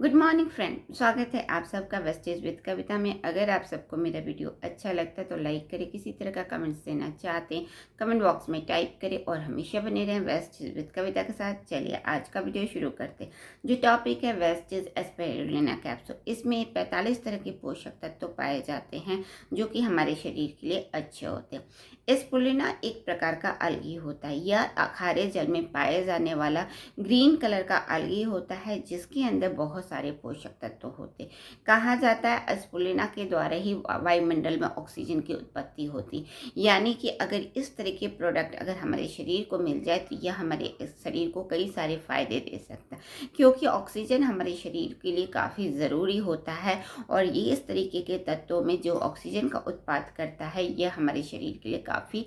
Good morning friend, स्वागत है आप सबका वेस्टेज विद कविता में। अगर आप सबको मेरा वीडियो अच्छा लगता है तो लाइक करें। किसी तरह का कमेंट्स देना चाहते हैं कमेंट बॉक्स में टाइप करें और हमेशा बने रहें वेस्टेज विद कविता के साथ। चलिए आज का वीडियो शुरू करते हैं। जो टॉपिक है वेस्टेज एस्पिरुलिना कैप्सूल। इसमें 45 तरह के पोषक तत्व पाए जाते हैं जो कि हमारे शरीर के लिए अच्छे होते हैं। एस्पिरुलिना एक प्रकार का अलगी होता है। यह खारे जल में पाए जाने वाला ग्रीन कलर का अलगी होता है जिसके अंदर बहुत सारे पोषक तत्व होते। कहा जाता है एस्पिरुलिना के द्वारा ही वायुमंडल में ऑक्सीजन की उत्पत्ति होती। यानी कि अगर इस तरह के प्रोडक्ट अगर हमारे शरीर को मिल जाए तो यह हमारे शरीर को कई सारे फायदे दे सकता है, क्योंकि ऑक्सीजन हमारे शरीर के लिए काफ़ी ज़रूरी होता है। और ये इस तरीके के तत्वों में जो ऑक्सीजन का उत्पाद करता है यह हमारे शरीर के लिए काफ़ी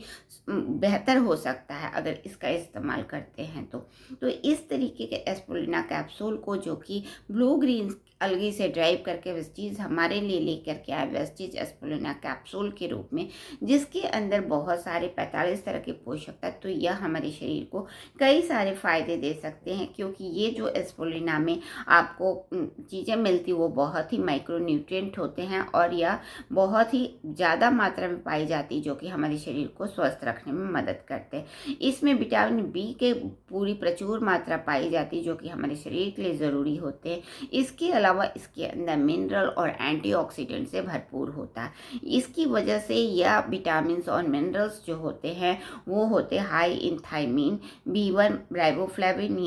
बेहतर हो सकता है अगर इसका इस्तेमाल करते हैं तो इस तरीके के एस्पिरुलिना कैप्सूल को जो कि ब्लू ग्रीन अलगी से ड्राइव करके वेस्टीज हमारे लिए लेकर के आए वेस्टीज एस्पिरुलिना कैप्सूल के रूप में, जिसके अंदर बहुत सारे 45 तरह के पोषक तत्व। तो यह हमारे शरीर को कई सारे फायदे दे सकते हैं, क्योंकि ये जो एस्पिरुलिना में आपको चीज़ें मिलती वो बहुत ही माइक्रोन्यूट्रिएंट होते हैं और यह बहुत ही ज़्यादा मात्रा में पाई जाती जो कि हमारे शरीर को स्वस्थ रखने में मदद करते हैं। इसमें विटामिन बी के पूरी प्रचुर मात्रा पाई जाती जो कि हमारे शरीर के लिए ज़रूरी होते हैं। इसके अलावा इसके अंदर मिनरल और एंटीऑक्सीडेंट से भरपूर होता है। इसकी वजह से यह विटामिन और मिनरल्स जो होते हैं वो होते high in thiamine, B1, riboflavin,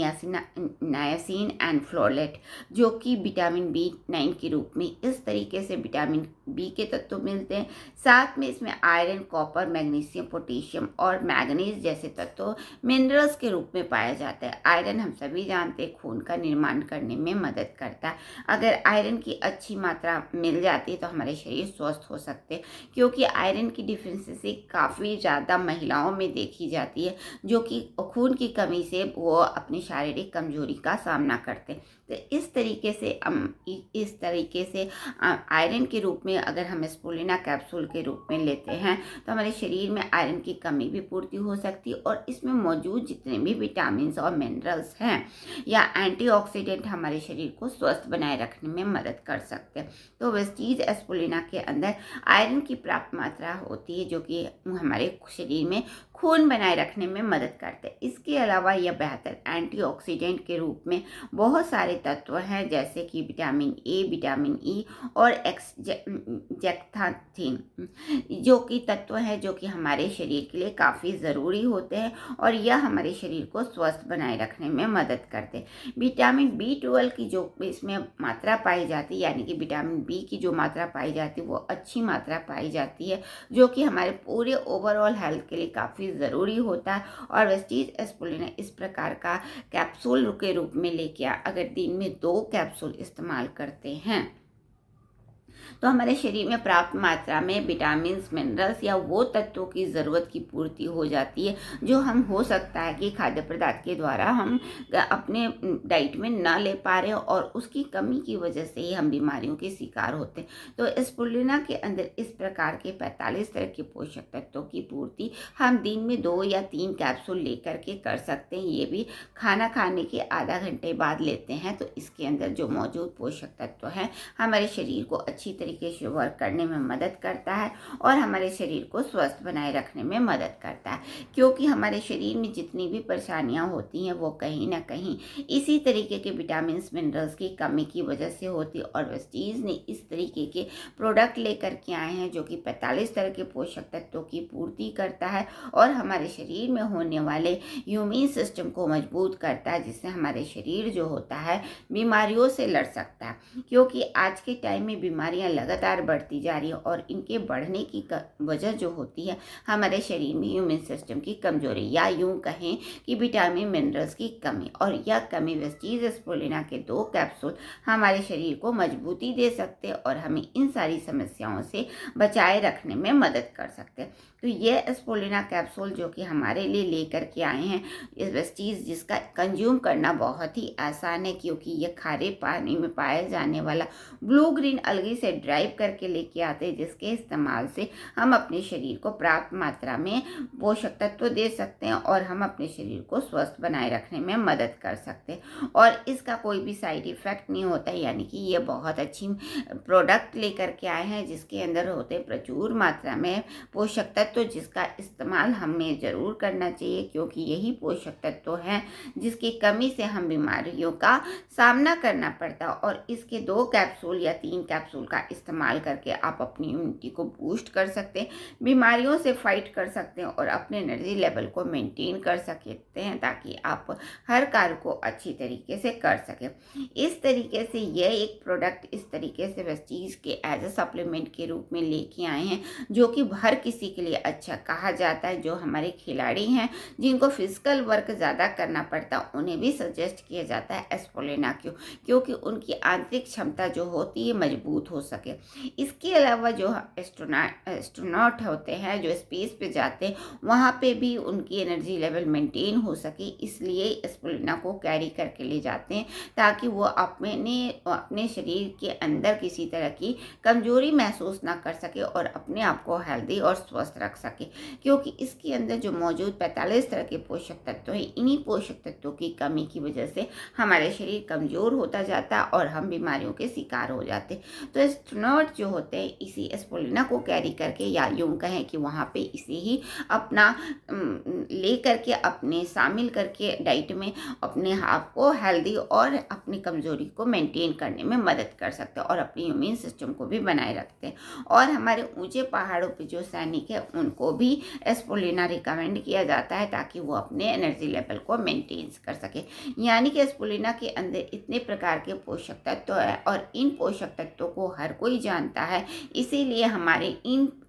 niacin and folate, जो कि विटामिन B9 के रूप में इस तरीके से विटामिन बी के तत्व मिलते हैं। साथ में इसमें आयरन, कॉपर, मैग्नीशियम, पोटेशियम और मैग्नीज जैसे तत्व मिनरल्स के रूप में पाया जाता है। आयरन हम सभी जानते हैं खून का निर्माण करने में मदद करता है। अगर आयरन की अच्छी मात्रा मिल जाती है तो हमारे शरीर स्वस्थ हो सकते हैं, क्योंकि आयरन की डिफिशियंसी काफ़ी ज़्यादा महिलाओं में देखी जाती है जो कि खून की कमी से वो अपनी शारीरिक कमजोरी का सामना करते हैं। तो इस तरीके से आयरन के रूप में अगर हम एस्पिरुलिना कैप्सूल के रूप में लेते हैं तो हमारे शरीर में आयरन की कमी भी पूर्ति हो सकती है और इसमें मौजूद जितने भी विटामिन और मिनरल्स हैं या एंटीऑक्सीडेंट हमारे शरीर को स्वस्थ बनाए रखने में मदद कर सकते हैं। तो वेस्टीज एस्पिरुलिना के अंदर आयरन की पर्याप्त मात्रा होती है जो कि हमारे शरीर में खून बनाए रखने में मदद करते हैं। इसके अलावा यह बेहतर एंटीऑक्सीडेंट के रूप में बहुत सारे तत्व हैं, जैसे कि विटामिन ए, विटामिन ई और जेक्थाथिन, जो कि तत्व हैं जो कि हमारे शरीर के लिए काफ़ी ज़रूरी होते हैं और यह हमारे शरीर को स्वस्थ बनाए रखने में मदद करते हैं। विटामिन B12 की जो इसमें मात्रा पाई जाती है, यानी कि विटामिन बी की जो मात्रा पाई जाती है वो अच्छी मात्रा पाई जाती है, जो कि हमारे पूरे ओवरऑल हेल्थ के लिए काफ़ी ज़रूरी होता है। और वेस्टीज एस्पिरुलिना इस प्रकार का कैप्सूल के रूप में लेके अगर दिन में 2 कैप्सूल इस्तेमाल करते हैं तो हमारे शरीर में पर्याप्त मात्रा में विटामिन, मिनरल्स या वो तत्वों की ज़रूरत की पूर्ति हो जाती है जो हम हो सकता है कि खाद्य पदार्थ के द्वारा हम अपने डाइट में ना ले पा रहे और उसकी कमी की वजह से ही हम बीमारियों के शिकार होते हैं। तो एस्पिरुलिना के अंदर इस प्रकार के 45 तरह के पोषक तत्वों की पूर्ति हम दिन में 2 या 3 कैप्सूल लेकर के कर सकते हैं। ये भी खाना खाने के आधा घंटे बाद लेते हैं तो इसके अंदर जो मौजूद पोषक तत्व हैं हमारे शरीर को अच्छी तरीके से वर्क करने में मदद करता है और हमारे शरीर को स्वस्थ बनाए रखने में मदद करता है, क्योंकि हमारे शरीर में जितनी भी परेशानियां होती हैं वो कहीं ना कहीं इसी तरीके के विटामिन, मिनरल्स की कमी की वजह से होती है। और वेस्टीज ने इस तरीके के प्रोडक्ट लेकर के आए हैं जो कि 45 तरह के पोषक तत्वों की पूर्ति करता है और हमारे शरीर में होने वाले इम्यून सिस्टम को मजबूत करता है, जिससे हमारे शरीर जो होता है बीमारियों से लड़ सकता है। क्योंकि आज के टाइम में बीमारियां लगातार बढ़ती जा रही है और इनके बढ़ने की वजह जो होती है हमारे शरीर में इम्यून सिस्टम की कमजोरी या यूं कहें कि विटामिन, मिनरल्स की कमी। और यह कमी वेस्टीज एस्पिरुलिना के 2 कैप्सूल हमारे शरीर को मजबूती दे सकते हैं और हमें इन सारी समस्याओं से बचाए रखने में मदद कर सकते हैं। तो ये एस्पिरुलिना कैप्सूल जो कि हमारे लिए लेकर के आए हैं इस वेस्टीज, जिसका कंज्यूम करना बहुत ही आसान है, क्योंकि ये खारे पानी में पाए जाने वाला ब्लू ग्रीन अलगी से से ड्राइव करके लेके आते हैं, जिसके इस्तेमाल से हम अपने शरीर को पर्याप्त मात्रा में पोषक तत्व दे सकते हैं और हम अपने शरीर को स्वस्थ बनाए रखने में मदद कर सकते हैं। और इसका कोई भी साइड इफ़ेक्ट नहीं होता है, यानी कि ये बहुत अच्छी प्रोडक्ट लेकर के आए हैं जिसके अंदर होते प्रचुर मात्रा में पोषक तत्व, जिसका इस्तेमाल हमें ज़रूर करना चाहिए, क्योंकि यही पोषक तत्व हैं जिसकी कमी से हम बीमारियों का सामना करना पड़ता है। और इसके 2 कैप्सूल या 3 कैप्सूल का इस्तेमाल करके आप अपनी इम्यूनिटी को बूस्ट कर सकते हैं, बीमारियों से फाइट कर सकते हैं और अपने एनर्जी लेवल को मेंटेन कर सकते हैं, ताकि आप हर कार्य को अच्छी तरीके से कर सकें। इस तरीके से यह एक प्रोडक्ट इस तरीके से वेस्टीज के एज अ सप्लीमेंट के रूप में लेके आए हैं, जो कि हर किसी के लिए अच्छा कहा जाता है। जो हमारे खिलाड़ी हैं जिनको फिजिकल वर्क ज़्यादा करना पड़ता है, उन्हें भी सजेस्ट किया जाता है एस्पोलिना क्योंकि उनकी आंतरिक क्षमता जो होती है मजबूत हो सके। इसके अलावा जो एस्ट्रोनॉट होते हैं जो स्पेस पे जाते हैं, वहाँ पे भी उनकी एनर्जी लेवल मेंटेन हो सके, इसलिए एस्पोलिना को कैरी करके ले जाते हैं, ताकि वो अपने शरीर के अंदर किसी तरह की कमजोरी महसूस ना कर सके और अपने आप को हेल्दी और स्वस्थ रख सके। क्योंकि इसके अंदर जो मौजूद 45 तरह के पोषक तत्व हैं, इन्हीं पोषक तत्वों की कमी की वजह से हमारे शरीर कमज़ोर होता जाता है और हम बीमारियों के शिकार हो जाते हैं। तो एस्ट्रोनॉट जो होते हैं इसी एस्पोलिना को कैरी करके, या यूँ कहें कि वहाँ पे इसे ही अपना ले करके अपने शामिल करके डाइट में अपने आप को हेल्दी और अपनी कमज़ोरी को मेंटेन करने में मदद कर सकते हैं और अपनी इम्यून सिस्टम को भी बनाए रखते हैं। और हमारे ऊंचे पहाड़ों पे जो सैनिक है उनको भी एस्पोलिना रिकमेंड किया जाता है, ताकि वो अपने एनर्जी लेवल को मेंटेन कर सके। यानी कि एस्पोलिना के अंदर इतने प्रकार के पोषक तत्व है और इन पोषक तत्वों को हर कोई जानता है, इसीलिए हमारे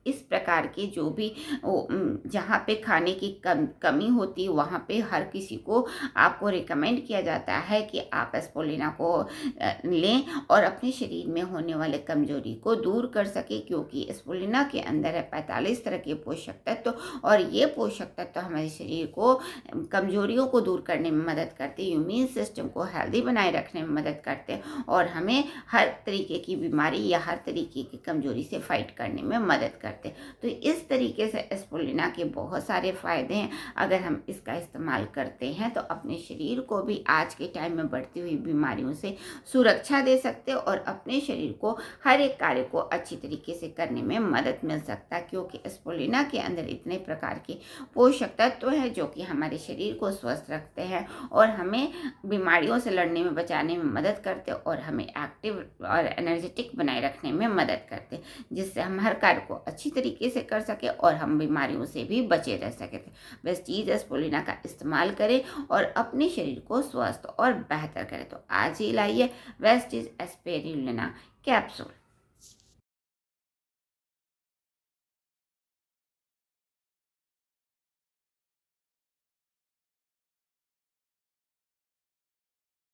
इस प्रकार के जो भी जहाँ पे खाने की कमी होती है, वहाँ पे हर किसी को आपको रिकमेंड किया जाता है कि आप एस्पोलिना को लें और अपने शरीर में होने वाले कमजोरी को दूर कर सके, क्योंकि एस्पोलिना के अंदर है 45 तरह के पोषक तत्व और ये पोषक तत्व हमारे शरीर को कमजोरियों को दूर करने में मदद करते हैं, इम्यून सिस्टम को हेल्दी बनाए रखने में मदद करते हैं और हमें हर तरीके की बीमारी या हर तरीके की कमजोरी से फाइट करने में मदद करते हैं। तो इस तरीके से एस्पोलिना के बहुत सारे फ़ायदे हैं। अगर हम इसका इस्तेमाल करते हैं तो अपने शरीर को भी आज के टाइम में बढ़ती हुई बीमारियों से सुरक्षा दे सकते हैं और अपने शरीर को हर एक कार्य को अच्छी तरीके से करने में मदद मिल सकता है, क्योंकि एस्पोलिना के अंदर इतने प्रकार के पोषक तत्व हैं जो कि हमारे शरीर को स्वस्थ रखते हैं और हमें बीमारियों से लड़ने में बचाने में मदद करते हैं और हमें एक्टिव और एनर्जेटिक बनाए रखने में मदद करते हैं, जिससे हम हर कार्य को अच्छी तरीके से कर सके और हम बीमारियों से भी बचे रह सके। वेस्टीज एस्पोलिना का इस्तेमाल करें और अपने शरीर को स्वस्थ और बेहतर करें। तो आज ही लाइए वेस्टीज एस्पिरुलिना कैप्सूल।